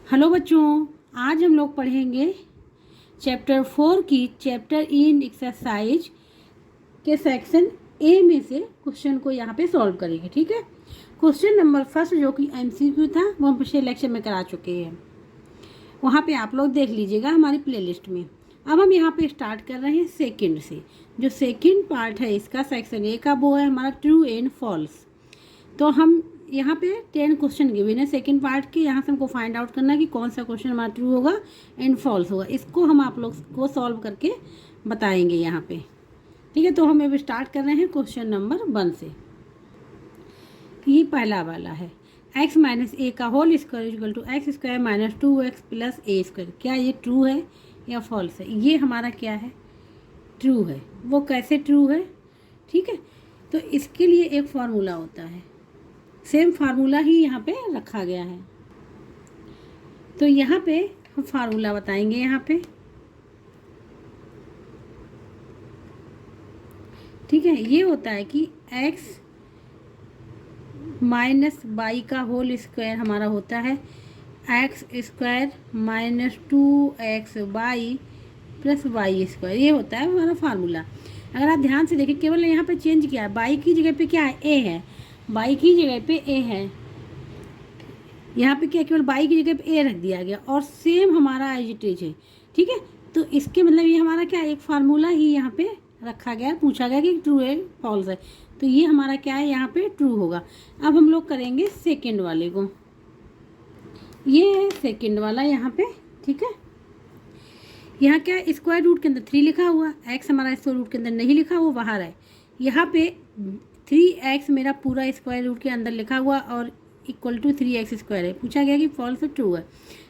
Hello बच्चों, आज हम लोग पढ़ेंगे चैप्टर 4 की चैप्टर इन एक्सरसाइज के सेक्शन ए में से क्वेश्चन को यहाँ पे सॉल्व करेंगे। ठीक है, क्वेश्चन नंबर फर्स्ट जो कि एमसीक्यू था वो हम पिछले लेक्चर में करा चुके हैं, वहाँ पे आप लोग देख लीजिएगा हमारी प्लेलिस्ट में। अब हम यहाँ पे स्टार्ट कर रहे हैं सेकंड से। जो सेकंड पार्ट है इसका सेक्शन ए का वो है हमारा ट्रू एंड फॉल्स। तो हम यहाँ पे 10 क्वेश्चन गिवन है सेकंड पार्ट के। यहाँ से हमको फाइंड आउट करना है कि कौन सा क्वेश्चन हमारा ट्रू होगा एंड फॉल्स होगा। इसको हम आप लोग को सॉल्व करके बताएंगे यहाँ पे। ठीक है, तो हम अभी स्टार्ट कर रहे हैं क्वेश्चन नंबर 1 से। ये पहला वाला है x माइनस ए का whole square equal to x square minus 2x plus a square. क्या ये ट्रू है या फॉल्स है? ये हमारा क्या है? ट्रू है। वो कैसे ट्रू है? ठीक है, तो इसके लिए एक फार्मूला होता है, सेम फार्मूला ही यहाँ पे रखा गया है। तो यहाँ पे हम फार्मूला बताएंगे। यहाँ पे ठीक है, ये होता है कि x माइनस वाई का होल स्क्वायर हमारा होता है x square minus 2x y plus y square. ये होता है हमारा फार्मूला। अगर आप ध्यान से देखें, केवल यहाँ पे चेंज किया है, वाई की जगह पे क्या है? ए है। वाई की जगह पे ए है, यहाँ पे क्या केवल वाई की जगह पे ए रख दिया गया और सेम हमारा एज इट इज है। ठीक है, तो इसके मतलब ये हमारा क्या एक फार्मूला ही यहाँ पे रखा गया है। पूछा गया कि ट्रू है फॉल्स है, तो ये हमारा क्या है? यहाँ पे ट्रू होगा। अब हम लोग करेंगे सेकेंड वाले को। ये है सेकेंड वाला यहाँ पे। ठीक है, यहाँ क्या स्क्वायर रूट के अंदर 3 लिखा हुआ, एक्स हमारा स्क्वायर रूट के अंदर नहीं लिखा, वो बाहर है। यहाँ पे 3x मेरा पूरा स्क्वायर रूट के अंदर लिखा हुआ और इक्वल टू 3x स्क्वायर है। पूछा गया कि फॉल्स है ट्रू है।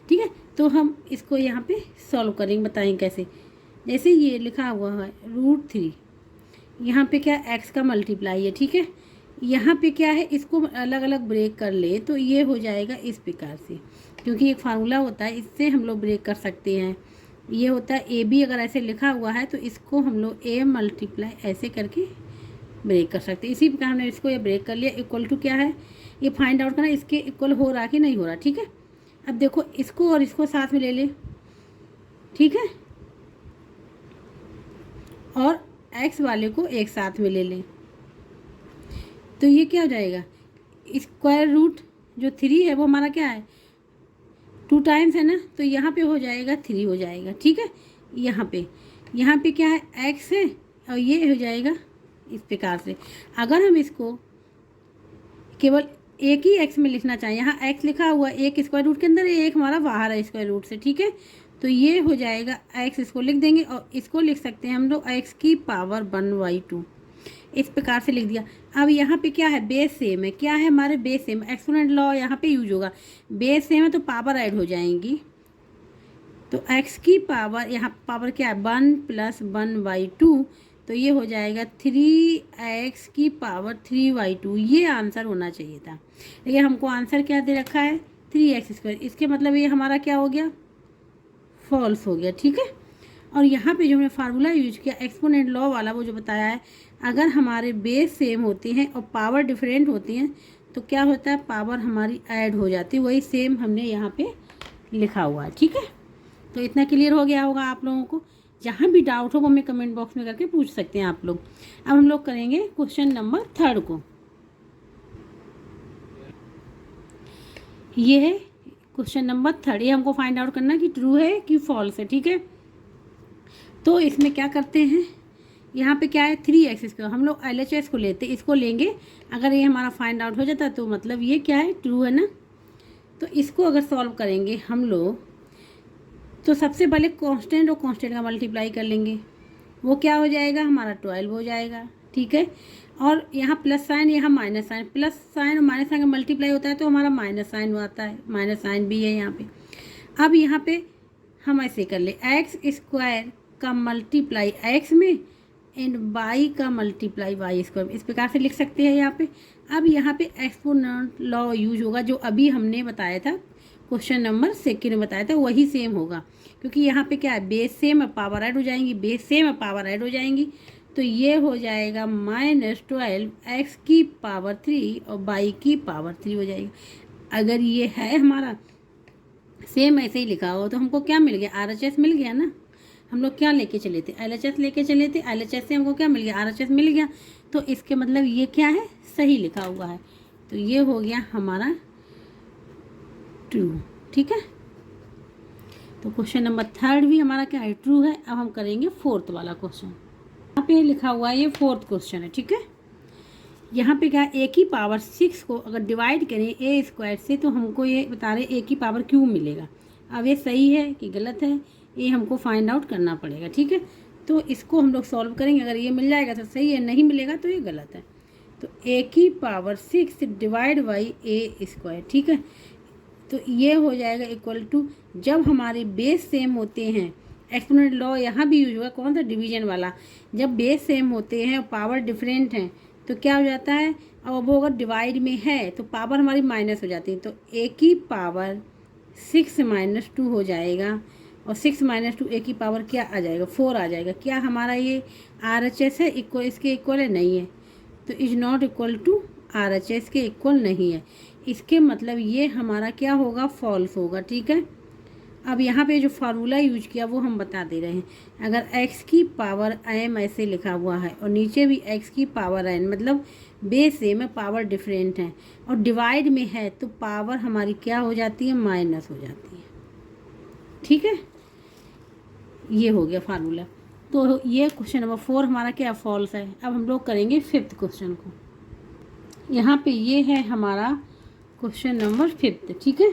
ठीक है, तो हम इसको यहाँ पे सॉल्व करेंगे, बताएंगे कैसे। जैसे ये लिखा हुआ है √3, यहाँ पे क्या x का मल्टीप्लाई है। ठीक है, यहाँ पे क्या है, इसको अलग अलग ब्रेक कर ले तो ये हो जाएगा इस प्रकार से, क्योंकि एक फार्मूला होता है, इससे हम लोग ब्रेक कर सकते हैं। ये होता है ए बी, अगर ऐसे लिखा हुआ है तो इसको हम लोग ए मल्टीप्लाई ऐसे करके ब्रेक कर सकते हैं। इसी प्रकार हमने इसको ये ब्रेक कर लिया। इक्वल टू क्या है, ये फाइंड आउट करना इसके इक्वल हो रहा कि नहीं हो रहा। ठीक है, अब देखो इसको और इसको साथ में ले ले। ठीक है, और एक्स वाले को एक साथ में ले लें तो ये क्या हो जाएगा? स्क्वायर रूट जो 3 है वो हमारा क्या है? 2 टाइम्स है ना, तो यहाँ पे हो जाएगा 3 हो जाएगा। ठीक है, यहाँ पे क्या है? एक्स है और ये हो जाएगा इस प्रकार से। अगर हम इसको केवल एक ही एक्स में लिखना चाहें, यहाँ एक्स लिखा हुआ एक स्क्वायर रूट के अंदर, एक हमारा बाहर है स्क्वायर रूट से। ठीक है, तो ये हो जाएगा एक्स, इसको लिख देंगे और इसको लिख सकते हैं हम लोग एक्स की पावर 1/2। इस प्रकार से लिख दिया। अब यहाँ पे क्या है? बेस सेम है। क्या है हमारे? Base same. एक्सपोनेंट लॉ यहाँ पे यूज होगा। बेस सेम है तो पावर ऐड हो जाएंगी, तो एक्स की पावर, यहाँ पावर क्या है? 1 + 1/2, तो ये हो जाएगा 3x की पावर 3/2। ये आंसर होना चाहिए था, लेकिन हमको आंसर क्या दे रखा है? 3x²। इसके मतलब ये हमारा क्या हो गया? फॉल्स हो गया। ठीक है, और यहाँ पे जो हमने फार्मूला यूज किया एक्सपोनेंट लॉ वाला, वो जो बताया है, अगर हमारे बेस सेम होते हैं और पावर डिफरेंट होती हैं तो क्या होता है? पावर हमारी ऐड हो जाती है। वही सेम हमने यहाँ पे लिखा हुआ है। ठीक है, तो इतना क्लियर हो गया होगा आप लोगों को। जहाँ भी डाउट हो वो हमें कमेंट बॉक्स में करके पूछ सकते हैं आप लोग। अब हम लोग करेंगे क्वेश्चन नंबर 3 को। ये है क्वेश्चन नंबर 3। ये हमको फाइंड आउट करना कि ट्रू है कि फॉल्स है। ठीक है, तो इसमें क्या करते हैं, यहाँ पे क्या है? 3x²। हम लोग LHS को लेते, इसको लेंगे। अगर ये हमारा फाइंड आउट हो जाता तो मतलब ये क्या है? ट्रू है ना। तो इसको अगर सॉल्व करेंगे हम लोग तो सबसे पहले कांस्टेंट और कांस्टेंट का मल्टीप्लाई कर लेंगे, वो क्या हो जाएगा? हमारा 12 हो जाएगा। ठीक है, और यहाँ प्लस साइन, यहाँ माइनस साइन। प्लस साइन और माइनस साइन का मल्टीप्लाई होता है तो हमारा माइनस साइन आता है, माइनस साइन भी है यहाँ पे। अब यहाँ पे हम ऐसे कर ले, x² का मल्टीप्लाई x में एंड y का मल्टीप्लाई y², इस प्रकार से लिख सकते हैं यहाँ पे। अब यहाँ पे एक्सपोनेंट लॉ यूज होगा, जो अभी हमने बताया था क्वेश्चन नंबर 2 में बताया था, वही सेम होगा, क्योंकि यहाँ पे क्या है? बेस सेम है, पावर ऐड हो जाएंगी। बेस सेम है, पावर ऐड हो जाएंगी, तो ये हो जाएगा -12 x की पावर 3 और y की पावर 3 हो जाएगी। अगर ये है हमारा सेम ऐसे ही लिखा हो तो हमको क्या मिल गया, RHS मिल गया ना। हम लोग क्या लेके चले थे, LHS लेके चले थे, LHS से हमको क्या मिल गया, RHS मिल गया। तो इसके मतलब ये क्या है, सही लिखा हुआ है। तो ये हो गया हमारा ट्रू। ठीक है, तो क्वेश्चन नंबर 3 भी हमारा क्या है, ट्रू है। अब हम करेंगे 4th वाला क्वेश्चन। यहाँ पे लिखा हुआ है, ये 4th क्वेश्चन है। ठीक है, यहाँ पे क्या है, a की पावर 6 को अगर डिवाइड करें a स्क्वायर से तो हमको ये बता रहे a की पावर क्यों मिलेगा। अब ये सही है कि गलत है, ये हमको फाइंड आउट करना पड़ेगा। ठीक है, तो इसको हम लोग सॉल्व करेंगे। अगर ये मिल जाएगा तो सही है, नहीं मिलेगा तो ये गलत है। तो a की power 6 divide by a square. ठीक है, तो ये हो जाएगा इक्वल टू, जब हमारे बेस सेम होते हैं, एक्सपोनेंट लॉ यहाँ भी यूज हुआ, कौन सा, डिवीजन वाला। जब बेस सेम होते हैं और पावर डिफरेंट हैं तो क्या हो जाता है, अब वो अगर डिवाइड में है तो पावर हमारी माइनस हो जाती है। तो a की पावर 6 माइनस 2 हो जाएगा, और 6 माइनस 2 a की पावर क्या आ जाएगा, 4 आ जाएगा। क्या हमारा ये RHS है, इक्वल, इसके इक्वल है, नहीं है। तो is not equal to RHS के इक्वल नहीं है। इसके मतलब ये हमारा क्या होगा, फॉल्स होगा। ठीक है, अब यहाँ पे जो फार्मूला यूज किया वो हम बता दे रहे हैं। अगर x की पावर m ऐसे लिखा हुआ है और नीचे भी x की पावर n, मतलब बेस सेम है, पावर डिफरेंट है, और डिवाइड में है तो पावर हमारी क्या हो जाती है, माइनस हो जाती है। ठीक है, ये हो गया फार्मूला। तो ये क्वेश्चन नंबर 4 हमारा क्या, फॉल्स है। अब हम लोग करेंगे 5th क्वेश्चन को। यहाँ पे ये है हमारा क्वेश्चन नंबर 5th। ठीक है,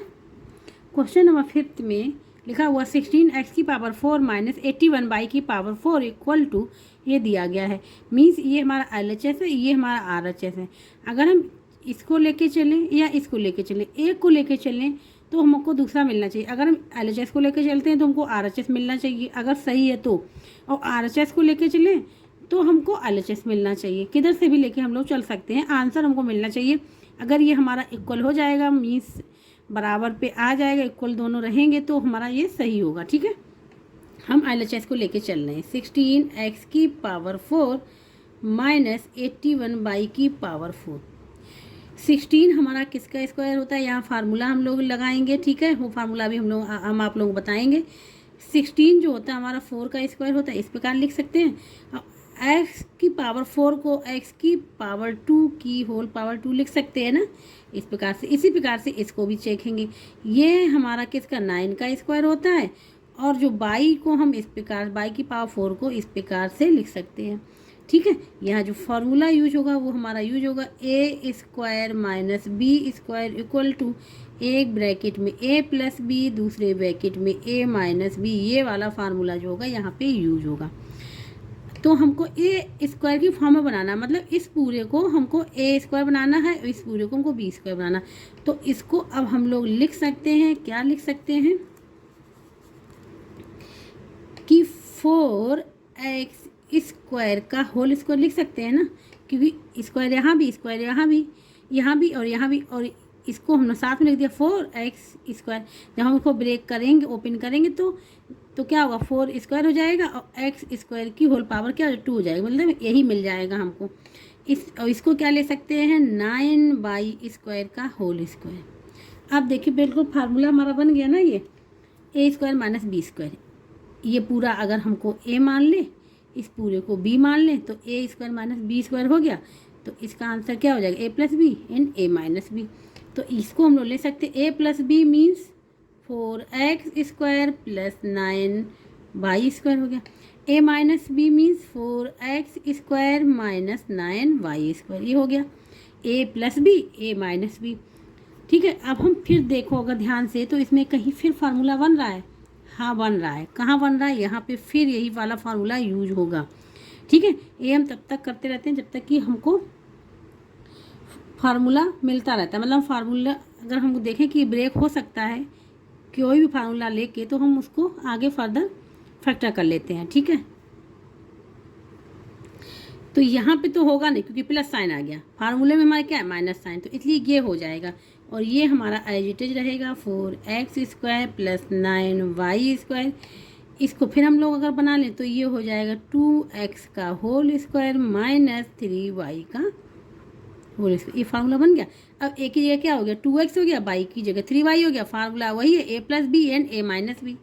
क्वेश्चन नंबर 5th में लिखा हुआ 16x की पावर 4 माइनस 81 बाई की पावर 4 इक्वल टू, ये दिया गया है। मीन्स ये हमारा LHS है, ये हमारा RHS है। अगर हम इसको लेके चलें या इसको लेके चलें, एक को लेके चलें तो हमको दूसरा मिलना चाहिए। अगर हम LHS को लेके चलते हैं तो हमको RHS मिलना चाहिए, अगर सही है तो। और RHS को लेके चलें तो हमको LHS मिलना चाहिए। किधर से भी लेके हम लोग चल सकते हैं, आंसर हमको मिलना चाहिए। अगर ये हमारा इक्वल हो जाएगा, मीन्स बराबर पे आ जाएगा, इक्वल दोनों रहेंगे, तो हमारा ये सही होगा। ठीक है, हम LHS को लेके चल रहे हैं। 16x की पावर 4 माइनस 81 बाई की पावर 4। 16 हमारा किसका स्क्वायर होता है, यहाँ फार्मूला हम लोग लगाएंगे। ठीक है, वो फार्मूला भी हम आप लोग बताएंगे। 16 जो होता है हमारा 4 का स्क्वायर होता है, इस प्रकार लिख सकते हैं। x की पावर 4 को x की पावर 2 की होल पावर 2 लिख सकते हैं ना, इस प्रकार से। इसी प्रकार से इसको भी चेखेंगे। ये हमारा किसका, 9 का स्क्वायर होता है, और जो बाई को हम इस प्रकार, बाई की पावर 4 को इस प्रकार से लिख सकते हैं। ठीक है, यहाँ जो फार्मूला यूज होगा वो हमारा यूज होगा a square minus B square equal to, एक ब्रैकेट में a प्लस बी, दूसरे ब्रैकेट में a माइनस बी। ये वाला फार्मूला जो होगा यहाँ पे यूज होगा। तो हमको a स्क्वायर की फॉर्म में बनाना, मतलब इस पूरे को हमको a स्क्वायर बनाना है, इस पूरे को हमको b स्क्वायर बनाना। तो इसको अब हम लोग लिख सकते हैं, क्या लिख सकते हैं कि 4x स्क्वायर का होल स्क्वायर लिख सकते हैं ना, क्योंकि स्क्वायर यहाँ भी, स्क्वायर यहाँ भी, यहाँ भी और यहाँ भी, और इसको हमने साथ में लिख दिया 4x स्क्वायर। जब हम इसको ब्रेक करेंगे, ओपन करेंगे तो क्या होगा, 4 स्क्वायर हो जाएगा, और x स्क्वायर की होल पावर क्या 2 हो जाएगा, मतलब यही मिल जाएगा हमको। इसको क्या ले सकते हैं, 9 बाई स्क्वायर का होल स्क्वायर। अब देखिए बिल्कुल फार्मूला हमारा बन गया ना, ये a square minus B square. ये पूरा अगर हमको a मान ले, इस पूरे को b मान लें, तो a square minus B square हो गया। तो इसका आंसर क्या हो जाएगा, a plus b and a minus b. तो इसको हम लोग ले सकते हैं a plus b means 4x square plus 9 y square हो गया। a minus b means 4x square minus 9 y square, ये हो गया a plus b a minus b. ठीक है, अब हम फिर देखो अगर ध्यान से, तो इसमें कहीं फिर फार्मूला बन रहा है, हाँ बन रहा है। कहाँ बन रहा है, यहाँ पे फिर यही वाला फार्मूला यूज होगा। ठीक है, ये हम तब तक करते रहते हैं जब तक कि हमको फार्मूला मिलता रहता है। मतलब फार्मूला अगर हम देखें कि ब्रेक हो सकता है कोई भी फार्मूला लेके, तो हम उसको आगे फर्दर फैक्टर कर लेते हैं। ठीक है, तो यहाँ पे तो होगा नहीं क्योंकि प्लस साइन आ गया, फार्मूले में हमारा क्या है, माइनस साइन, तो इसलिए ये हो जाएगा। और ये हमारा एज इट इज रहेगा 4x square plus 9y square. इसको फिर हम लोग अगर बना लें तो ये हो जाएगा 2x का होल स्क्वायर माइनस 3y का होल स्क्वायर, ये फार्मूला बन गया। अब ए की जगह क्या हो गया 2x हो गया, बाई की जगह 3y हो गया, फार्मूला वही है a+b एंड a-b।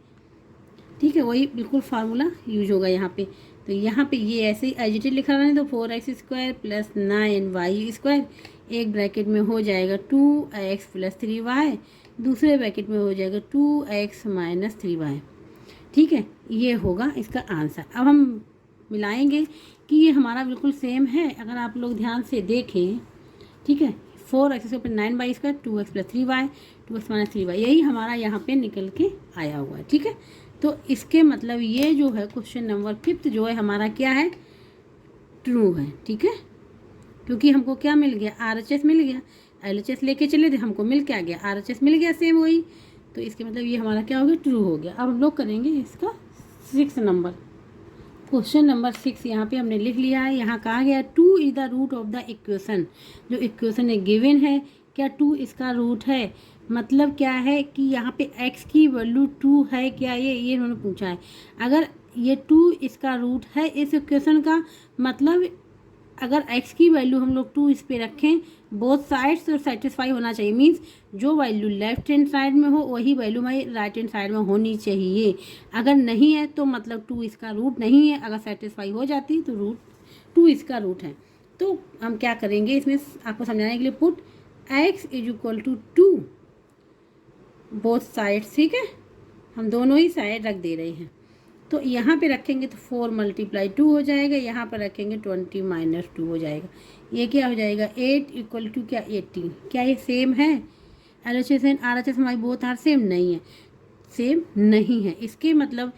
ठीक है, वही बिल्कुल फार्मूला यूज होगा यहाँ पे। तो यहाँ पे ये ऐसे ही एजिटेड लिखा रहा है, तो 4x² + 9y², एक ब्रैकेट में हो जाएगा 2x + 3y, दूसरे ब्रैकेट में हो जाएगा 2x - 3y। ठीक है, ये होगा इसका आंसर। अब हम मिलाएंगे कि ये हमारा बिल्कुल सेम है, अगर आप लोग ध्यान से देखें। ठीक है, 4x² + 9y², 2x + 3y, 2x - 3y, यही हमारा यहाँ पे निकल के आया हुआ है। ठीक है, तो इसके मतलब ये जो है क्वेश्चन नंबर 5 जो है हमारा क्या है, ट्रू है। ठीक है, क्योंकि हमको क्या मिल गया, RHS मिल गया, LHS लेके चले थे, हमको मिल क्या गया, RHS मिल गया सेम वही। तो इसके मतलब ये हमारा क्या हो गया, ट्रू हो गया। अब हम लोग करेंगे इसका 6 नंबर, क्वेश्चन नंबर 6 यहाँ पे हमने लिख लिया है। यहाँ कहा गया 2 is the root of the equation, जो इक्वेशन है गिवन है, क्या 2 इसका रूट है। मतलब क्या है कि यहाँ पे x की वैल्यू 2 है क्या, ये उन्होंने पूछा है। अगर ये 2 इसका रूट है इस इक्वेशन का, मतलब अगर x की वैल्यू हम लोग 2 इस पे रखें, बोथ साइड्स और सेटिस्फाई होना चाहिए। मीन्स जो वैल्यू लेफ्ट हैंड साइड में हो वही वैल्यू हमारी राइट हैंड साइड में होनी चाहिए। अगर नहीं है तो मतलब 2 इसका रूट नहीं है, अगर सेटिस्फाई हो जाती तो रूट 2 इसका रूट है। तो हम क्या करेंगे इसमें आपको समझाने के लिए, पुट x = 2 बोथ साइड्स। ठीक है, हम दोनों ही साइड रख दे रहे हैं। तो यहाँ पे रखेंगे तो 4 × 2 हो जाएगा, यहाँ पर रखेंगे 20 - 2 हो जाएगा। ये क्या हो जाएगा 8 = क्या 18। क्या ये सेम है, LHS एंड RHS हमारी बोथ आर सेम, नहीं है, सेम नहीं है। इसके मतलब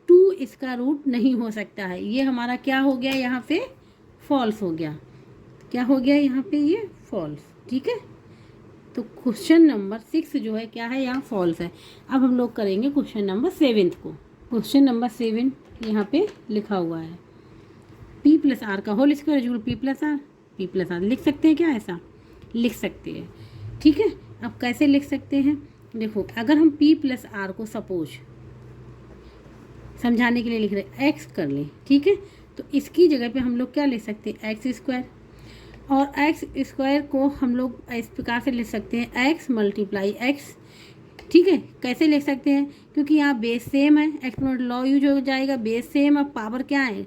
2 इसका रूट नहीं हो सकता है। ये हमारा क्या हो गया यहाँ पे, फॉल्स हो गया। क्या हो गया यहाँ पे, ये फॉल्स। ठीक है, तो क्वेश्चन नंबर 6 जो है क्या है, यहाँ फॉल्स है। अब हम लोग करेंगे क्वेश्चन नंबर 7 को। क्वेश्चन नंबर 7 यहाँ पे लिखा हुआ है p+r का होल स्क्वायर = p+r। p+r लिख सकते हैं क्या, ऐसा लिख सकते हैं। ठीक है, अब कैसे लिख सकते हैं, देखो अगर हम p+r को सपोज समझाने के लिए लिख रहे हैं x कर लें। ठीक है, तो इसकी जगह पे हम लोग क्या लिख सकते हैं, x², और x² को हम लोग इस प्रकार से लिख सकते हैं x × x। ठीक है, कैसे लिख सकते हैं, क्योंकि यहाँ बेस सेम है, एक्सपोनेंट लॉ यूज हो जाएगा, बेस सेम और पावर क्या है,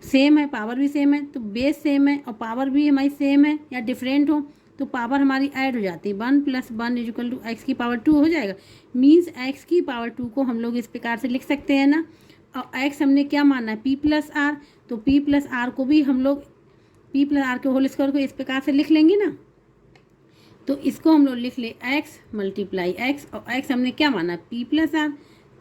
सेम है, पावर भी सेम है। तो बेस सेम है और पावर भी हमारी सेम है या डिफरेंट हो तो पावर हमारी ऐड हो जाती है, 1 + 1 = x² हो जाएगा। मीन्स x² को हम लोग इस प्रकार से लिख सकते हैं ना। और x हमने क्या माना है, p+r, तो p+r को भी हम लोग p+r के होल स्क्वायर को इस प्रकार से लिख लेंगे ना। तो इसको हम लोग लिख ले x × x, और x हमने क्या माना p+r,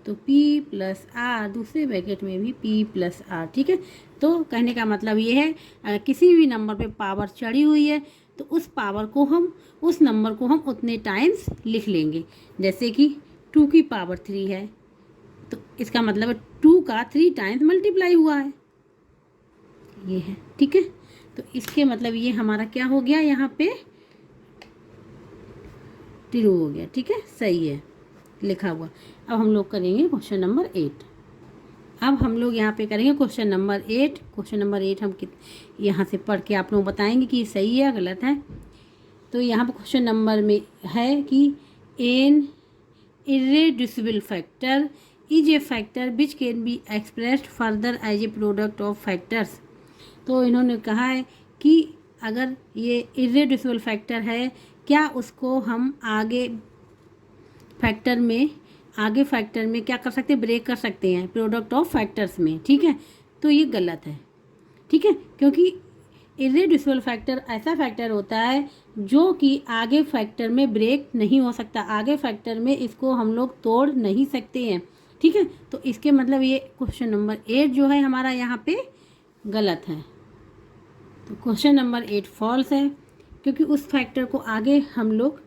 तो p+r, दूसरे ब्रैकेट में भी p+r। ठीक है, तो कहने का मतलब ये है किसी भी नंबर पे पावर चढ़ी हुई है तो उस पावर को हम, उस नंबर को हम उतने टाइम्स लिख लेंगे। जैसे कि 2 की पावर 3 है तो इसका मतलब है 2 का 3 टाइम्स मल्टीप्लाई हुआ है, ये है। ठीक है, तो इसके मतलब ये हमारा क्या हो गया, यहाँ पे ट्रू हो गया। ठीक है, सही है लिखा हुआ। अब हम लोग करेंगे क्वेश्चन नंबर 8। अब हम लोग यहाँ पे करेंगे क्वेश्चन नंबर 8। क्वेश्चन नंबर 8 हम यहाँ से पढ़ के आप लोग बताएंगे कि सही है गलत है। तो यहाँ पे क्वेश्चन नंबर में है कि an irreducible factor is a factor which can be expressed further as a product of factors. तो इन्होंने कहा है कि अगर ये इरेड्यूसिबल फैक्टर है, क्या उसको हम आगे फैक्टर में क्या कर सकते हैं, ब्रेक कर सकते हैं प्रोडक्ट ऑफ फैक्टर्स में। ठीक है, तो ये गलत है। ठीक है, क्योंकि इरेड्यूसिबल फैक्टर ऐसा फैक्टर होता है जो कि आगे फैक्टर में ब्रेक नहीं हो सकता, आगे फैक्टर में इसको हम लोग तोड़ नहीं सकते हैं। ठीक है, तो इसके मतलब ये क्वेश्चन नंबर 8 जो है हमारा यहाँ पे गलत है। तो क्वेश्चन नंबर 8 फॉल्स है, क्योंकि उस फैक्टर को आगे हम लोग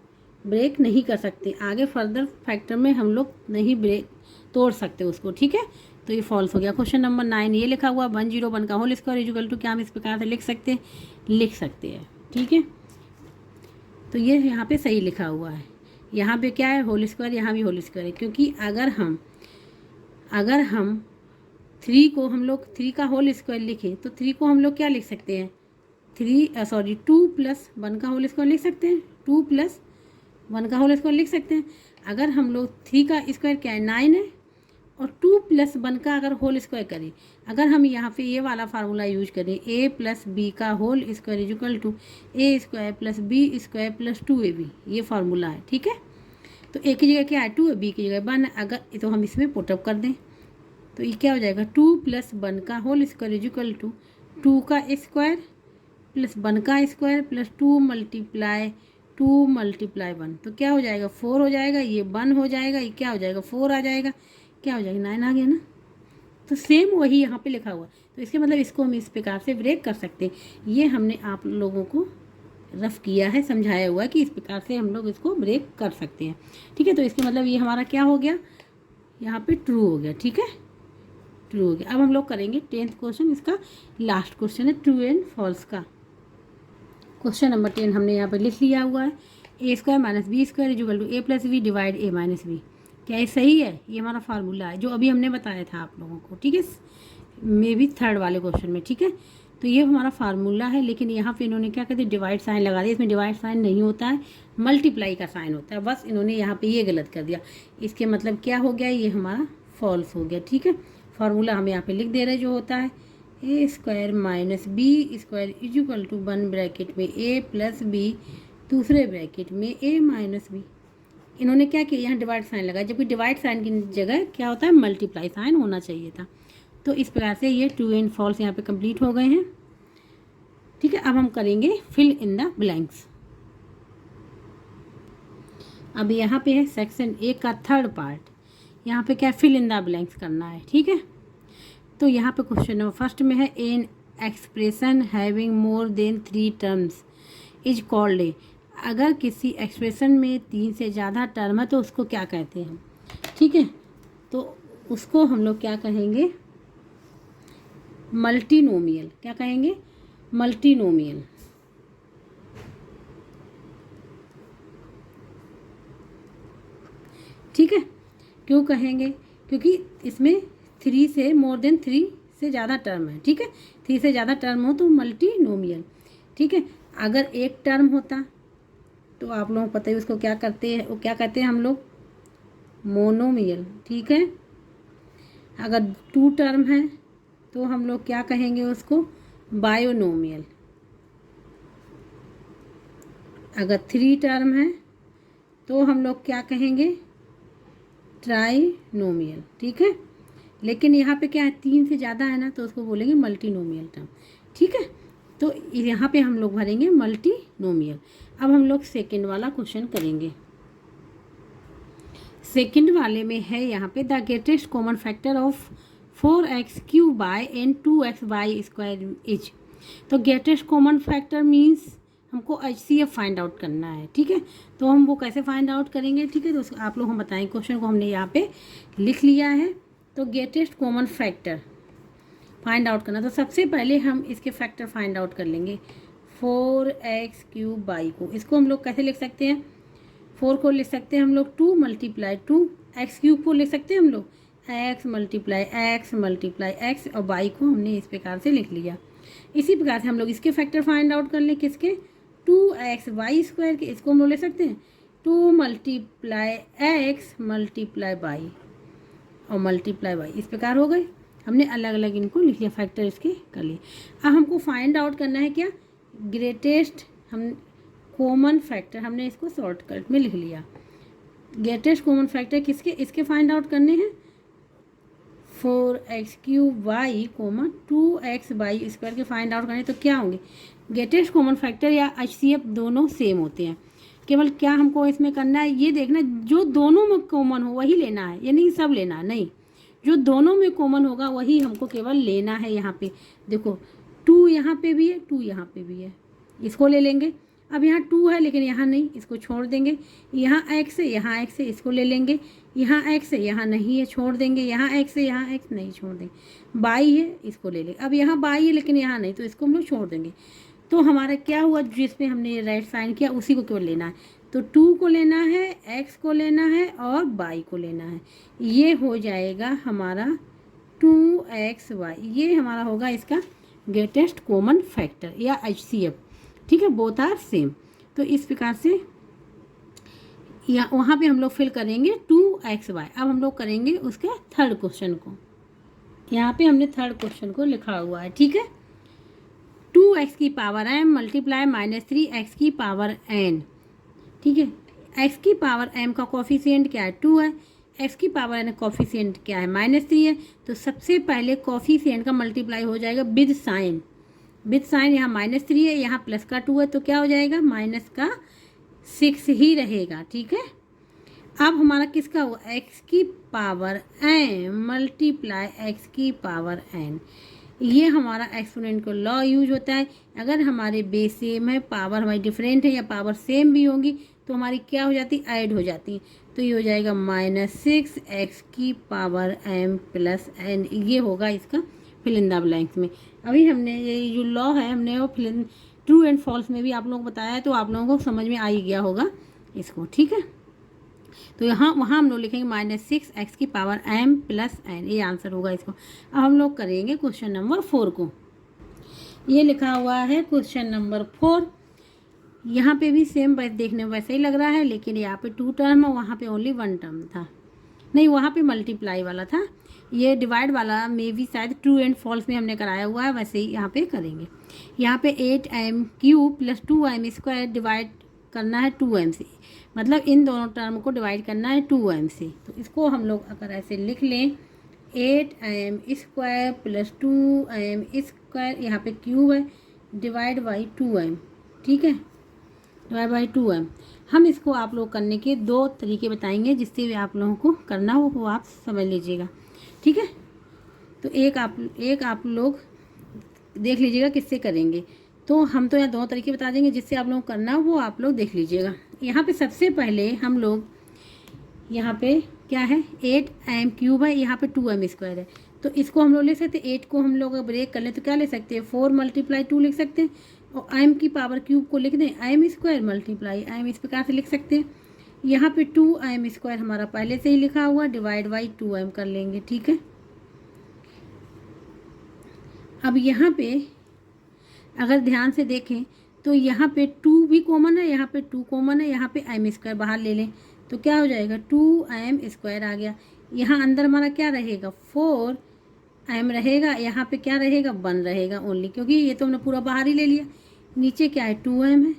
ब्रेक नहीं कर सकते, आगे फर्दर फैक्टर में हम लोग नहीं ब्रेक तोड़ सकते उसको। ठीक है, तो ये फॉल्स हो गया। क्वेश्चन नंबर 9 ये लिखा हुआ 101 का होल स्क्वायर = क्या हम इस प्रकार से लिख सकते हैं। ठीक है, तो ये यहाँ पे सही लिखा हुआ है। यहाँ पे क्या है, होल स्क्वायर, यहाँ भी होल स्क्वायर है। क्योंकि अगर हम 3 को हम लोग 3 का होल स्क्वायर लिखें तो 3 को हम लोग क्या लिख सकते हैं, टू प्लस वन का होल स्क्वायर लिख सकते हैं, 2 प्लस 1 का होल स्क्वायर लिख सकते हैं। अगर हम लोग 3 का स्क्वायर क्या है 9 है, और 2 प्लस 1 का अगर होल स्क्वायर करें, अगर हम यहाँ पे ये वाला फार्मूला यूज करें, a प्लस बी का whole square is equal to a square plus b square plus 2ab, ये फार्मूला है। ठीक है, तो a की जगह क्या है 2 है, b की जगह 1 है। अगर तो हम इसमें पुटअप कर दें तो ये क्या हो जाएगा 2 प्लस 1 का whole square is equal to 2 का स्क्वायर प्लस 1 का स्क्वायर प्लस 2 मल्टीप्लाई 1, तो क्या हो जाएगा 4 हो जाएगा, ये 1 हो जाएगा, ये क्या हो जाएगा 4 आ जाएगा, क्या हो जाएगा 9 आ गया ना। तो सेम वही यहाँ पे लिखा हुआ, तो इसके मतलब इसको हम इस प्रकार से ब्रेक कर सकते हैं। ये हमने आप लोगों को रफ किया है, समझाया हुआ है कि इस प्रकार से हम लोग इसको ब्रेक कर सकते हैं। ठीक है, तो इसके मतलब ये हमारा क्या हो गया, यहाँ पे ट्रू हो गया। ठीक है, ट्रू हो गया। अब हम लोग करेंगे 10th क्वेश्चन, इसका लास्ट क्वेश्चन है ट्रू एंड फॉल्स का। क्वेश्चन नंबर 10 हमने यहाँ पर लिख लिया हुआ है, A square minus B square is equal to A plus B divide A minus B. क्या ये सही है? ये हमारा फार्मूला है जो अभी हमने बताया था आप लोगों को। ठीक है, मे बी थर्ड वाले क्वेश्चन में। ठीक है, तो ये हमारा फार्मूला है, लेकिन यहाँ पे इन्होंने क्या कहते हैं डिवाइड साइन लगा दिया। इसमें डिवाइड साइन नहीं होता है, मल्टीप्लाई का साइन होता है, बस इन्होंने यहाँ पे ये गलत कर दिया। इसके मतलब क्या हो गया, ये हमारा फॉल्स हो गया। ठीक है, फार्मूला हम यहाँ पे लिख दे रहे हैं जो होता है A square minus B square is equal to 1 bracket में ए प्लस बी दूसरे ब्रैकेट में ए माइनस बी। इन्होंने क्या किया, यहाँ डिवाइड साइन लगाया, जबकि डिवाइड साइन की जगह क्या होता है मल्टीप्लाई साइन होना चाहिए था। तो इस प्रकार से ये ट्रू एंड फॉल्स यहाँ पे कंप्लीट हो गए हैं। ठीक है, अब हम करेंगे फिल इन द ब्लैंक्स। अब यहाँ पे है सेक्शन 1 का थर्ड पार्ट, यहाँ पे क्या फिल इन द ब्लैंक्स करना है। ठीक है, तो यहाँ पे क्वेश्चन नंबर फर्स्ट में है an expression having more than 3 terms is called a. अगर किसी एक्सप्रेशन में 3 से ज़्यादा टर्म है तो उसको क्या कहते हैं। ठीक है, तो उसको हम लोग क्या कहेंगे मल्टीनोमियल। क्या कहेंगे मल्टीनोमियल। ठीक है, क्यों कहेंगे, क्योंकि इसमें 3 से मोर देन 3 से ज़्यादा टर्म है। ठीक है, 3 से ज़्यादा टर्म हो तो मल्टीनोमियल। ठीक है, अगर एक टर्म होता तो आप लोगों को पता है उसको क्या करते हैं, वो क्या कहते हैं हम लोग मोनोमियल। ठीक है, अगर 2 टर्म है तो हम लोग क्या कहेंगे उसको बायोनोमियल। अगर 3 टर्म है तो हम लोग क्या कहेंगे ट्राइनोमियल। ठीक है, लेकिन यहाँ पे क्या है 3 से ज़्यादा है ना तो उसको बोलेंगे मल्टीनोमियल टर्म। ठीक है, तो यहाँ पे हम लोग भरेंगे मल्टीनोमियल। अब हम लोग सेकंड वाला क्वेश्चन करेंगे। सेकंड वाले में है यहाँ पे the greatest common factor of 4x³ by and 2x² square is. तो ग्रेटेस्ट कॉमन फैक्टर मीन्स हमको HCF फाइंड आउट करना है। ठीक है, तो हम वो कैसे फाइंड आउट करेंगे। ठीक है, तो आप लोग हम बताएं, क्वेश्चन को हमने यहाँ पे लिख लिया है। तो greatest common factor find out करना, तो सबसे पहले हम इसके फैक्टर फाइंड आउट कर लेंगे 4x³ बाई को। इसको हम लोग कैसे लिख सकते हैं, 4 को लिख सकते हैं हम लोग 2 × 2, x³ को लिख सकते हैं हम लोग x मल्टीप्लाई x और बाई को हमने इस प्रकार से लिख लिया। इसी प्रकार से हम लोग इसके फैक्टर फाइंड आउट कर लें, किसके 2xy² के। इसको हम लोग ले सकते हैं 2 × x मल्टीप्लाई बाई और मल्टीप्लाई बाई। इस प्रकार हो गए, हमने अलग अलग इनको लिख लिया, फैक्टर इसके कर लिए। अब हमको फाइंड आउट करना है क्या ग्रेटेस्ट हम कॉमन फैक्टर, हमने इसको शॉर्टकट में लिख लिया। ग्रेटेस्ट कॉमन फैक्टर किसके, इसके फाइंड आउट करने हैं 4x³ 2x² के फाइंड आउट करने। तो क्या होंगे ग्रेटेस्ट कॉमन फैक्टर या HCF दोनों सेम होते हैं। केवल क्या हमको इसमें करना है ये देखना जो दोनों में कॉमन हो वही लेना है, यानी कि सब लेना है नहीं, जो दोनों में कॉमन होगा वही हमको केवल लेना है। यहाँ पे देखो 2 यहाँ पे भी है, 2 यहाँ पे भी है, इसको ले लेंगे। अब यहाँ 2 है लेकिन यहाँ नहीं, इसको छोड़ देंगे। यहाँ x है, यहाँ x है, इसको ले लेंगे। यहाँ x है, यहाँ नहीं है, छोड़ देंगे। यहाँ x है, यहाँ x नहीं, छोड़ देंगे। बाई है, इसको ले लेंगे। अब यहाँ बाई है लेकिन यहाँ नहीं, तो इसको हम लोग छोड़ देंगे। तो हमारा क्या हुआ, जिसमें हमने राइट साइन किया उसी को केवल लेना है। तो 2 को लेना है, x को लेना है और बाई को लेना है। ये हो जाएगा हमारा 2xy, ये हमारा होगा इसका ग्रेटेस्ट कॉमन फैक्टर या HCF, ठीक है, बोथ आर सेम। तो इस प्रकार से या वहाँ पे हम लोग फिल करेंगे 2xy। अब हम लोग करेंगे उसके थर्ड क्वेश्चन को। यहाँ पे हमने थर्ड क्वेश्चन को लिखा हुआ है, ठीक है। 2x की पावर m मल्टीप्लाई -3x की पावर n, ठीक है। x की पावर m का कॉफिशिएंट क्या है, 2 है। x की पावर n कॉफिशिएंट क्या है, -3 है। तो सबसे पहले कॉफिशिएंट का मल्टीप्लाई हो जाएगा विद साइन। विद साइन यहाँ -3 है, यहाँ प्लस का 2 है, तो क्या हो जाएगा, माइनस का 6 ही रहेगा, ठीक है। अब हमारा किसका हुआ, x की पावर m मल्टीप्लाई x की पावर n। ये हमारा एक्सपोनेंट को लॉ यूज होता है। अगर हमारे बेस सेम है, पावर हमारी डिफरेंट है या पावर सेम भी होंगी तो हमारी क्या हो जाती, ऐड हो जाती। तो ये हो जाएगा -6x की पावर m प्लस n। ये होगा इसका फिल इन द ब्लैंक्स में। अभी हमने ये जो लॉ है हमने वो fill in true and false में भी आप लोगों को बताया है, तो आप लोगों को समझ में आ ही गया होगा इसको, ठीक है। तो यहाँ वहाँ हम लोग लिखेंगे -6x की पावर m प्लस n, ये आंसर होगा इसको। अब हम लोग करेंगे क्वेश्चन नंबर 4 को। ये लिखा हुआ है क्वेश्चन नंबर 4। यहाँ पे भी सेम देखने में वैसे ही लग रहा है, लेकिन यहाँ पे 2 टर्म है, वहाँ पे ओनली 1 टर्म था। नहीं, वहाँ पे मल्टीप्लाई वाला था। ये डिवाइड वाला में भी शायद ट्रू एंड फॉल्स में हमने कराया हुआ है, वैसे ही यहाँ पे करेंगे। यहाँ पे 8m³ प्लस 2m² डिवाइड करना है 2m से, मतलब इन दोनों टर्म को डिवाइड करना है 2m से। तो इसको हम लोग अगर ऐसे लिख लें 8m² प्लस 2m², यहाँ पे क्यूब है, डिवाइड बाई 2m, ठीक है, डिवाइड बाई 2m। हम इसको आप लोग करने के 2 तरीके बताएंगे, जिससे भी आप लोगों को करना हो वो आप समझ लीजिएगा, ठीक है। तो एक आप लोग देख लीजिएगा किससे करेंगे। तो हम तो यहाँ 2 तरीके बता देंगे, जिससे आप लोगों को करना हो वो आप लोग देख लीजिएगा। यहाँ पे सबसे पहले हम लोग, यहाँ पे क्या है, 8m³ है, यहाँ पे 2m² है। तो इसको हम लोग ले सकते हैं, 8 को हम लोग ब्रेक कर लें तो क्या ले सकते हैं, 4 × 2 लिख सकते हैं। और m की पावर क्यूब को लिख दें m² मल्टीप्लाई m, इस प्रकार से लिख सकते हैं। यहाँ पे 2m² हमारा पहले से ही लिखा हुआ, डिवाइड बाई 2m कर लेंगे, ठीक है। अब यहाँ पे अगर ध्यान से देखें तो यहाँ पे 2 भी कॉमन है, यहाँ पे 2 कॉमन है, यहाँ पे m² बाहर ले लें तो क्या हो जाएगा, 2m² आ गया। यहाँ अंदर हमारा क्या रहेगा, 4m रहेगा, यहाँ पे क्या रहेगा, 1 रहेगा ओनली, क्योंकि ये तो हमने पूरा बाहर ही ले लिया। नीचे क्या है, 2m है,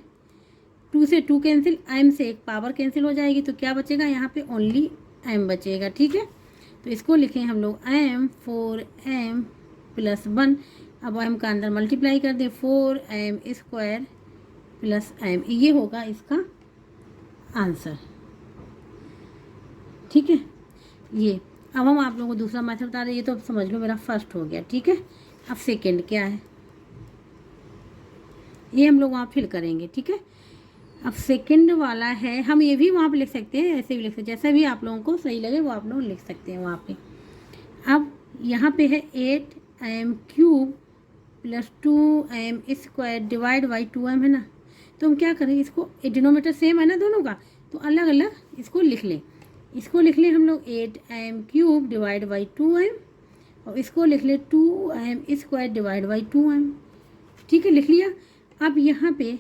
2 से 2 कैंसिल, m से एक पावर कैंसिल हो जाएगी, तो क्या बचेगा, यहाँ पे ओनली m बचेगा, ठीक है। तो इसको लिखें हम लोग m 4m प्लस 1। अब m का अंदर मल्टीप्लाई कर दें, 4m² प्लस m, ये होगा इसका आंसर, ठीक है। ये अब हम आप लोगों को दूसरा मेथड बता रहे हैं, ये तो समझ लो मेरा फर्स्ट हो गया, ठीक है। अब सेकंड क्या है, ये हम लोग वहाँ फिल करेंगे, ठीक है। अब सेकंड वाला है, हम ये भी वहाँ पे लिख सकते हैं, ऐसे भी लिख सकते हैं, जैसा भी आप लोगों को सही लगे वो आप लोग लिख सकते हैं वहाँ पे। अब यहाँ पे है 8m³ plus 2m² divide by 2m है ना। तो हम क्या करें, इसको डिनोमीटर सेम है ना दोनों का, तो अलग अलग इसको लिख लें। इसको लिख लें हम लोग 8m³ डिवाइड बाई 2m, और इसको लिख लें 2m² डिवाइड बाई 2m, ठीक है, लिख लिया। अब यहाँ पे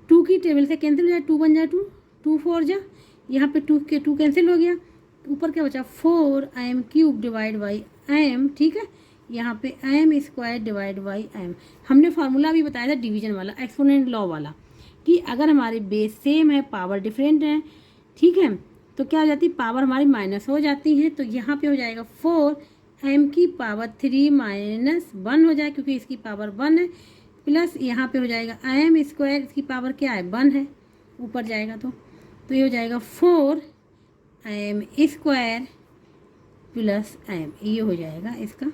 2 की टेबल से कैंसिल हो जाए, 2 बन जाए 2, 2 4 जा, यहाँ पे 2 के 2 कैंसिल हो गया, ऊपर क्या बचा, 4m³ डिवाइड बाई m, ठीक है। यहाँ पे m² डिवाइड बाई m। हमने फार्मूला भी बताया था डिवीजन वाला, एक्सपोनेंट लॉ वाला, कि अगर हमारे बेस सेम है, पावर डिफरेंट है, ठीक है, तो क्या हो जाती है, पावर हमारी माइनस हो जाती है। तो यहाँ पे हो जाएगा 4m की पावर 3 माइनस 1 हो जाए, क्योंकि इसकी पावर 1 है, प्लस यहाँ पे हो जाएगा m², इसकी पावर क्या है, 1 है, ऊपर जाएगा तो ये हो जाएगा 4m² प्लस m, ये हो जाएगा इसका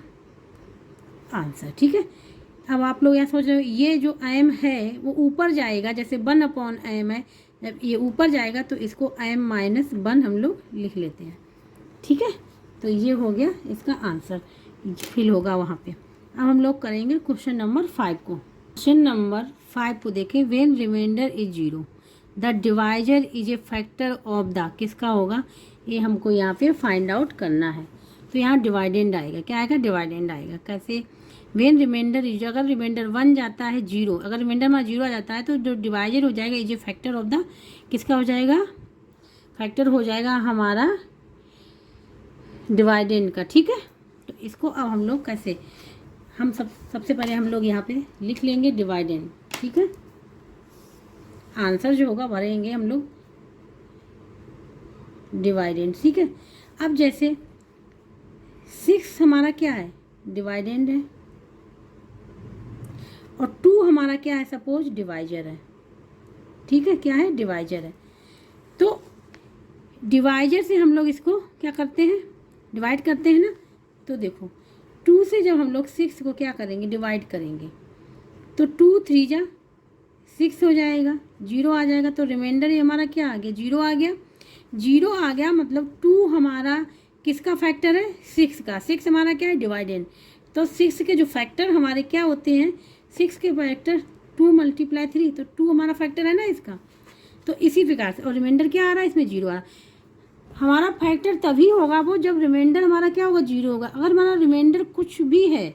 आंसर, ठीक है। अब आप लोग यहाँ सोच रहे हो, ये जो m है वो ऊपर जाएगा, जैसे 1/m है, जब ये ऊपर जाएगा तो इसको m-1 हम लोग लिख लेते हैं, ठीक है। तो ये हो गया इसका आंसर, फिल होगा वहाँ पे। अब हम लोग करेंगे क्वेश्चन नंबर 5 को। क्वेश्चन नंबर 5 को देखें, when reminder is 0 the divisor is a factor of the, किसका होगा, ये हमको यहाँ पे फाइंड आउट करना है। तो यहाँ डिवाइडेंड आएगा, क्या आएगा, डिवाइडेंड आएगा। कैसे, वेन रिमाइंडर इज, अगर रिमाइंडर 1 जाता है 0, अगर रिमाइंडर में 0 आ जाता है तो जो डिवाइजर हो जाएगा is a factor of the, किसका हो जाएगा, फैक्टर हो जाएगा हमारा डिवाइडेंड का। ठीक है, तो इसको अब हम लोग कैसे, हम सबसे पहले हम लोग यहाँ पे लिख लेंगे डिवाइडेंड। ठीक है, आंसर जो होगा भरेंगे हम लोग डिवाइडेंड। ठीक है, अब जैसे 6 हमारा क्या है, डिवाइडेंड है, और 2 हमारा क्या है, सपोज डिवाइजर है। ठीक है, क्या है, डिवाइजर है। तो डिवाइजर से हम लोग इसको क्या करते हैं, डिवाइड करते हैं ना। तो देखो 2 से जब हम लोग 6 को क्या करेंगे, डिवाइड करेंगे, तो 2 3 जा 6 हो जाएगा, 0 आ जाएगा, तो रिमाइंडर ही हमारा क्या आ गया, 0 आ गया। 0 आ गया मतलब 2 हमारा किसका फैक्टर है, 6 का। 6 हमारा क्या है, डिवाइडेंड। तो 6 के जो फैक्टर हमारे क्या होते हैं, 6 के फैक्टर 2 × 3, तो 2 हमारा फैक्टर है ना इसका। तो इसी प्रकार से, और रिमाइंडर क्या आ रहा है, इसमें 0 आ रहा है। हमारा फैक्टर तभी होगा वो जब रिमाइंडर हमारा क्या होगा, 0 होगा। अगर हमारा रिमाइंडर कुछ भी है,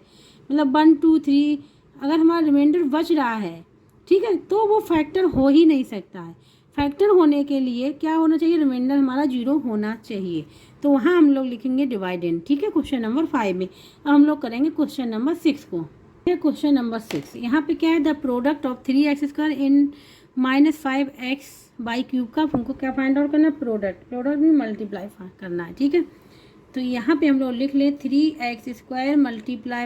मतलब 1 2 3, अगर हमारा रिमाइंडर बच रहा है, ठीक है, तो वो फैक्टर हो ही नहीं सकता है। फैक्टर होने के लिए क्या होना चाहिए, रिमाइंडर हमारा 0 होना चाहिए। तो वहाँ हम लोग लिखेंगे डिवाइडेंड। ठीक है, क्वेश्चन नंबर 5 में। अब हम लोग करेंगे क्वेश्चन नंबर 6 को। क्वेश्चन नंबर 6, यहाँ पे क्या है, the product of 3x² in -5x/³ का हमको क्या फाइंड आउट करना है, प्रोडक्ट भी मल्टीप्लाई करना है। ठीक है, तो यहाँ पे हम लोग लिख लें 3x² ×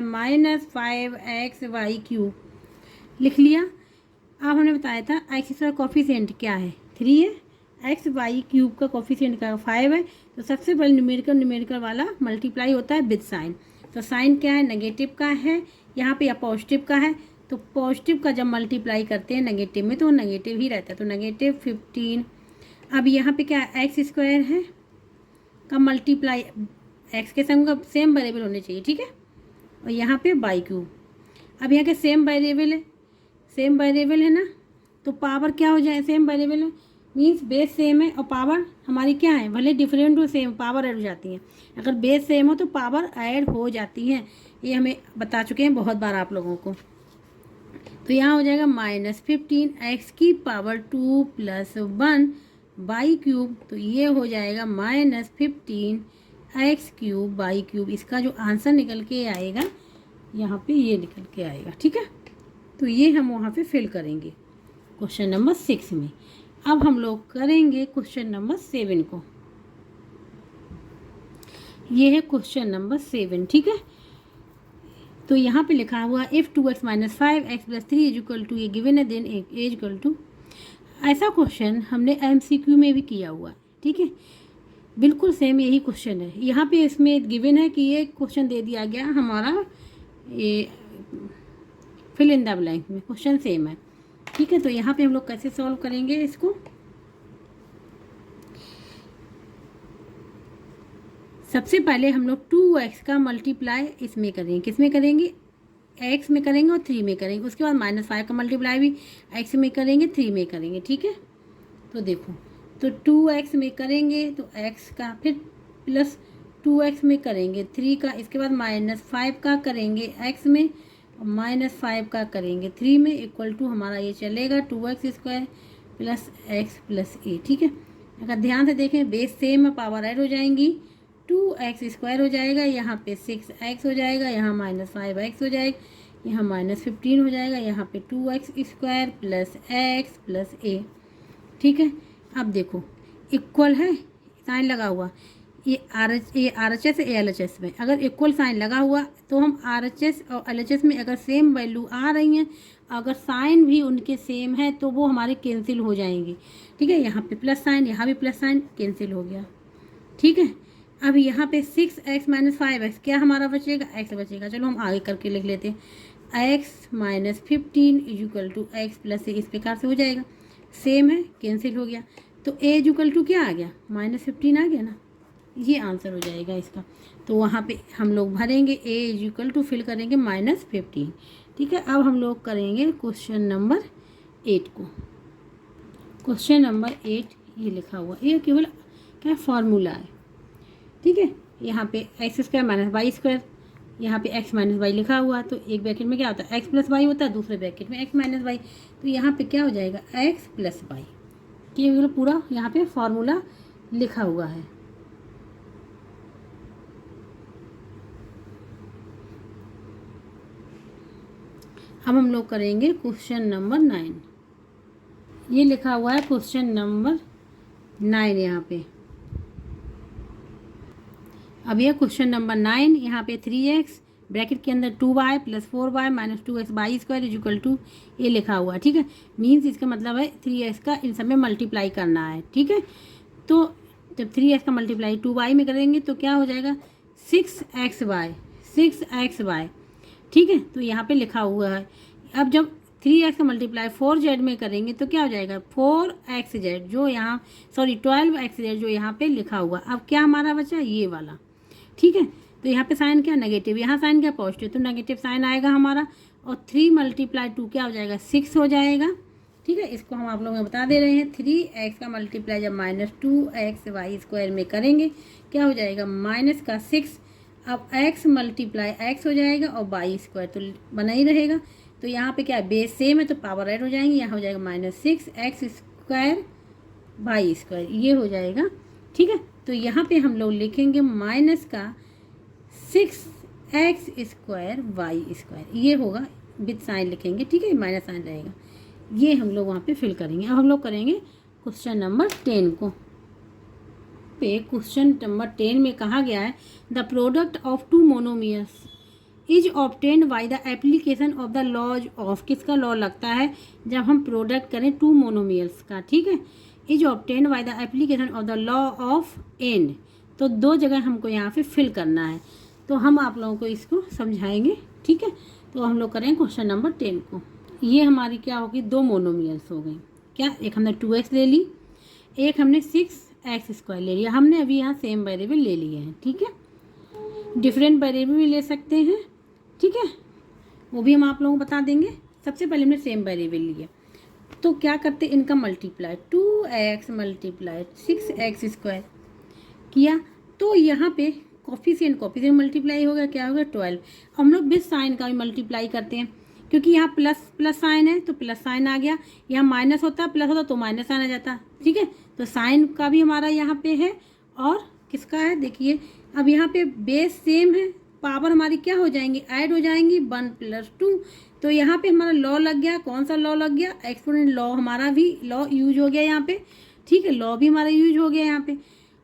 -5xy³ लिख लिया। अब हमने बताया था x² कॉफिशिएंट क्या है, 3 है, x/³ का कॉफिशिएंट का 5 है। तो सबसे पहले न्यूमेरिकल वाला मल्टीप्लाई होता है विद साइन। तो साइन क्या है, नेगेटिव का है, यहाँ पे या पॉजिटिव का है। तो पॉजिटिव का जब मल्टीप्लाई करते हैं नेगेटिव में तो वो नेगेटिव ही रहता है, तो -15। अब यहाँ पे क्या है, x² है का मल्टीप्लाई, x के सेम वेरिएबल होने चाहिए। ठीक है, और यहाँ पे y³। अब यहाँ के सेम वेरिएबल है ना, तो पावर क्या हो जाए, सेम वेरिएबल है मीन्स बेस सेम है और पावर हमारी क्या है, भले डिफरेंट हो सेम पावर ऐड हो जाती है। अगर बेस सेम हो तो पावर ऐड हो जाती है, ये हमें बता चुके हैं बहुत बार आप लोगों को। तो यहाँ हो जाएगा -15x² + 2 + 1/³। तो ये हो जाएगा -15x³ इसका जो आंसर निकल के आएगा यहाँ पे ये निकल के आएगा। ठीक है, तो ये हम वहाँ पे फिल करेंगे क्वेश्चन नंबर 6 में। अब हम लोग करेंगे क्वेश्चन नंबर 7 को। ये है क्वेश्चन नंबर 7। ठीक है, तो यहाँ पे लिखा हुआ इफ़ 2x - 5x + 3 = ये गिवन है, देन a = ऐसा क्वेश्चन हमने MCQ में भी किया हुआ है। ठीक है, बिल्कुल सेम यही क्वेश्चन है। यहाँ पे इसमें गिवन है कि ये क्वेश्चन दे दिया गया हमारा, ये फिल इन द ब्लैंक में क्वेश्चन सेम है। ठीक है, तो यहाँ पे हम लोग कैसे सॉल्व करेंगे इसको, सबसे पहले हम लोग 2x का मल्टीप्लाई इसमें करेंगे, किसमें करेंगे, x में करेंगे और 3 में करेंगे। उसके बाद -5 का मल्टीप्लाई भी x में करेंगे, 3 में करेंगे। ठीक है, तो देखो, तो 2x में करेंगे तो x का, फिर प्लस 2x में करेंगे 3 का, इसके बाद -5 का करेंगे x में और -5 का करेंगे 3 में, इक्वल टू हमारा ये चलेगा 2x² + x + a। ठीक है, अगर ध्यान से देखें बेस सेम है, पावर ऐड हो जाएंगी, 2x² हो जाएगा, यहाँ पे 6x हो जाएगा, यहाँ -5x हो जाएगा, यहाँ -15 हो जाएगा, यहाँ पे 2x² + x + a। ठीक है, अब देखो इक्वल है, साइन लगा हुआ, ये RHS है LHS में, अगर इक्वल साइन लगा हुआ तो हम RHS और LHS में अगर सेम वैल्यू आ रही हैं, अगर साइन भी उनके सेम है तो वो हमारे कैंसिल हो जाएंगे। ठीक है, यहाँ पे प्लस साइन, यहाँ भी प्लस साइन, कैंसिल हो गया। ठीक है, अब यहाँ पे 6x - 5x क्या हमारा बचेगा, x बचेगा। चलो हम आगे करके लिख लेते हैं, x - 15 = x + a, इस प्रकार से हो जाएगा, सेम है, कैंसिल हो गया। तो a = क्या आ गया, -15 आ गया ना, ये आंसर हो जाएगा इसका। तो वहाँ पे हम लोग भरेंगे a = फिल करेंगे -15। ठीक है, अब हम लोग करेंगे क्वेश्चन नंबर 8 को। क्वेश्चन नंबर 8 ये लिखा हुआ, ये केवल क्या फार्मूला है। ठीक है, यहाँ पे x² - y² यहाँ पे x माइनस वाई लिखा हुआ, तो एक ब्रैकेट में क्या होता है x प्लस वाई होता है, दूसरे ब्रैकेट में x माइनस वाई। तो यहाँ पे क्या हो जाएगा x प्लस वाई, ये मतलब पूरा यहाँ पे फॉर्मूला लिखा हुआ है। अब हम लोग करेंगे क्वेश्चन नंबर 9। ये लिखा हुआ है क्वेश्चन नंबर 9 यहाँ पे। अब यह क्वेश्चन नंबर 9, यहाँ पे 3x ब्रैकेट के अंदर 2y plus 4y minus 2x by square is equal to ये लिखा हुआ है। ठीक है, मीन्स इसका मतलब है 3x का इन सब में मल्टीप्लाई करना है। ठीक है, तो जब 3x का मल्टीप्लाई 2y में करेंगे तो क्या हो जाएगा 6xy। ठीक है, तो यहाँ पे लिखा हुआ है। अब जब 3x का मल्टीप्लाई 4z में करेंगे तो क्या हो जाएगा 4xz, जो यहाँ 12xz जो यहाँ पे लिखा हुआ। अब क्या हमारा बचा ये वाला। ठीक है, तो यहाँ पे साइन क्या नेगेटिव, यहाँ साइन क्या पॉजिटिव, तो नेगेटिव साइन आएगा हमारा, और 3 मल्टीप्लाई 2 क्या हो जाएगा 6 हो जाएगा। ठीक है, इसको हम आप लोगों को बता दे रहे हैं। 3x का मल्टीप्लाई जब माइनस 2xy स्क्वायर में करेंगे क्या हो जाएगा माइनस का 6। अब x मल्टीप्लाई x हो जाएगा और बाई स्क्वायर तो बना ही रहेगा। तो यहाँ पे क्या है बेस सेम है तो पावर ऐड हो जाएंगी, यहाँ हो जाएगा minus 6x square by square, ये हो जाएगा। ठीक है, तो यहाँ पे हम लोग लिखेंगे माइनस का 6x स्क्वायर वाई स्क्वायर, ये होगा विद साइन लिखेंगे। ठीक है, माइनस साइन रहेगा, ये हम लोग वहाँ पे फिल करेंगे। अब हम लोग करेंगे क्वेश्चन नंबर 10 को। पे क्वेश्चन नंबर 10 में कहा गया है the product of two monomials is obtained by the application of the laws of, किसका लॉ लगता है जब हम प्रोडक्ट करें टू मोनोमियर्स का। ठीक है, is obtained by the application of the law of and, तो दो जगह हमको यहाँ पे फिल करना है, तो हम आप लोगों को इसको समझाएंगे। ठीक है, तो हम लोग करें क्वेश्चन नंबर 10 को। ये हमारी क्या होगी दो मोनोमियर्स हो गई क्या, एक हमने 2x ले ली, एक हमने 6x स्क्वायर ले लिया। हमने अभी यहाँ सेम वेरिएबल ले लिए हैं। ठीक है, डिफरेंट वेरिएबल भी ले सकते हैं। ठीक है, वो भी हम आप लोगों को बता देंगे। सबसे पहले हमने सेम वेरिएबल लिए तो क्या करते इनका multiply 2x multiply 6x square किया, तो यहाँ पे कॉफिशिएंट मल्टीप्लाई होगा, क्या होगा 12। हम लोग विद साइन का भी मल्टीप्लाई करते हैं क्योंकि यहाँ प्लस साइन है तो प्लस साइन आ गया, यहाँ माइनस होता प्लस होता तो माइनस साइन आ जाता। ठीक है, तो साइन का भी हमारा यहाँ पे है और किसका है देखिए। अब यहाँ पे बेस सेम है, पावर हमारी क्या हो जाएंगी ऐड हो जाएंगी 1 + 2, तो यहाँ पे हमारा लॉ लग गया। कौन सा लॉ लग गया एक्सपोनेंट लॉ, हमारा भी लॉ यूज हो गया यहाँ पे। ठीक है, लॉ भी हमारा यूज हो गया यहाँ पे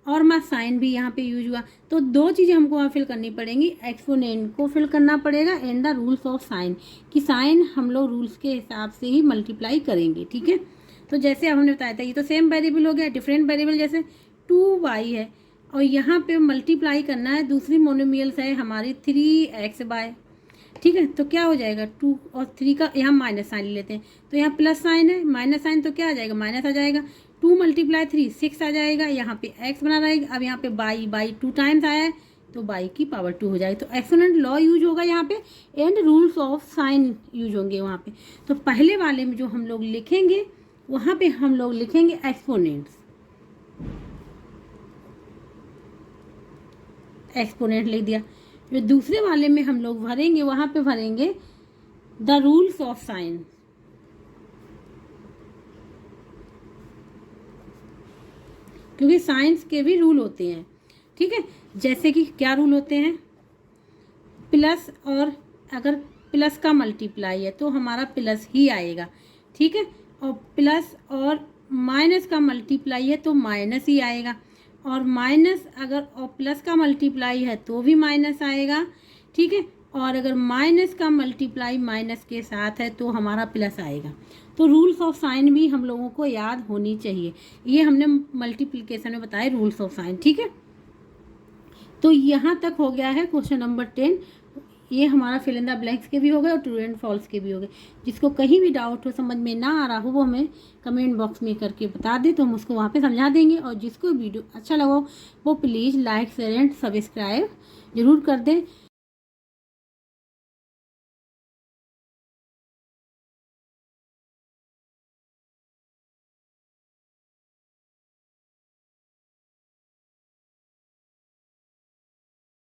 और हमारा साइन भी यहाँ पे यूज हुआ। तो दो चीज़ें हमको वहाँ फिल करनी पड़ेंगी, एक्सपोनेंट को फिल करना पड़ेगा and the rules of sine, कि साइन हम लोग रूल्स के हिसाब से ही मल्टीप्लाई करेंगे। ठीक है, तो जैसे अब हमने बताया था ये तो सेम वेरिएबल हो गया, डिफरेंट वेरिएबल जैसे 2y है और यहाँ पे मल्टीप्लाई करना है दूसरी मोनोमियल्स है हमारी 3x/। ठीक है, तो क्या हो जाएगा 2 और 3 का यहाँ माइनस साइन ले लेते हैं, तो यहाँ प्लस साइन है माइनस साइन तो क्या आ जाएगा माइनस आ जाएगा। 2 × 3 6 आ जाएगा, यहाँ पे x बना रहेगा। अब यहाँ पे बाई 2 टाइम्स आया है तो बाई की पावर 2 हो जाएगी। तो एक्सपोनेंट लॉ यूज होगा यहाँ पे and rules of sine use होंगे वहाँ पे। तो पहले वाले में जो हम लोग लिखेंगे वहाँ पे हम लोग लिखेंगे एक्सपोनेंट लिख दिया। जो दूसरे वाले में हम लोग भरेंगे वहाँ पे भरेंगे द रूल्स ऑफ साइन। क्योंकि साइंस के भी रूल होते हैं। ठीक है, जैसे कि क्या रूल होते हैं, प्लस और अगर प्लस का मल्टीप्लाई है तो हमारा प्लस ही आएगा। ठीक है, और प्लस और माइनस का मल्टीप्लाई है तो माइनस ही आएगा, और माइनस अगर और प्लस का मल्टीप्लाई है तो भी माइनस आएगा। ठीक है, और अगर माइनस का मल्टीप्लाई माइनस के साथ है तो हमारा प्लस आएगा। तो रूल्स ऑफ साइन भी हम लोगों को याद होनी चाहिए। ये हमने मल्टीप्लिकेशन में बताया रूल्स ऑफ साइन। ठीक है, तो यहाँ तक हो गया है क्वेश्चन नंबर 10। ये हमारा फिल इन द ब्लैंक्स के भी हो गए और ट्रू एंड फॉल्स के भी हो गए। जिसको कहीं भी डाउट हो समझ में ना आ रहा हो वो हमें कमेंट बॉक्स में करके बता दे तो हम उसको वहाँ पे समझा देंगे। और जिसको वीडियो अच्छा लगा वो please like share and subscribe ज़रूर कर दें।